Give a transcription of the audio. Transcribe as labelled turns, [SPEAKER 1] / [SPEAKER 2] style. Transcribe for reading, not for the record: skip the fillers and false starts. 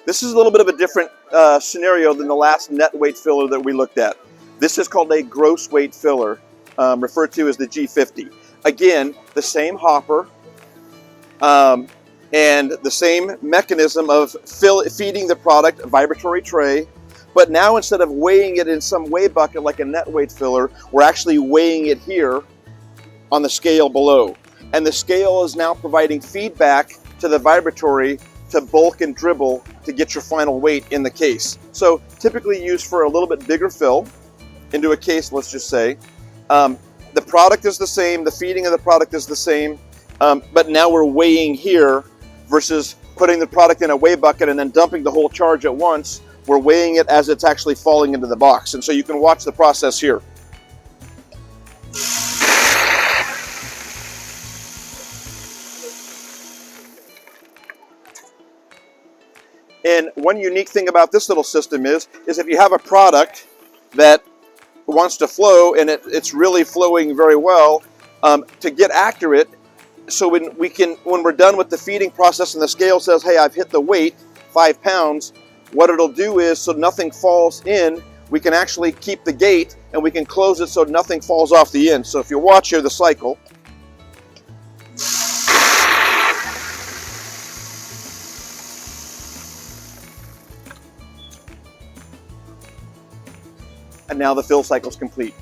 [SPEAKER 1] This is a little bit of a different scenario than the last net weight filler that we looked at. This is called a gross weight filler, referred to as the G50. Again, the same hopper and the same mechanism of feeding the product, a vibratory tray, but now instead of weighing it in some weigh bucket like a net weight filler, we're actually weighing it here on the scale below. And the scale is now providing feedback to the vibratory to bulk and dribble to get your final weight in the case. So typically used for a little bit bigger fill into a case, let's just say. The product is the same, the feeding of the product is the same, but now we're weighing here versus putting the product in a weigh bucket and then dumping the whole charge at once. We're weighing it as it's actually falling into the box. And so you can watch the process here. And one unique thing about this little system is if you have a product that wants to flow and it's really flowing very well, to get accurate, so when we're done with the feeding process and the scale says, hey, I've hit the weight, 5 pounds, what it'll do is so nothing falls in, we can actually keep the gate and we can close it so nothing falls off the end. So if you watch here the cycle, and now the fill cycle is complete.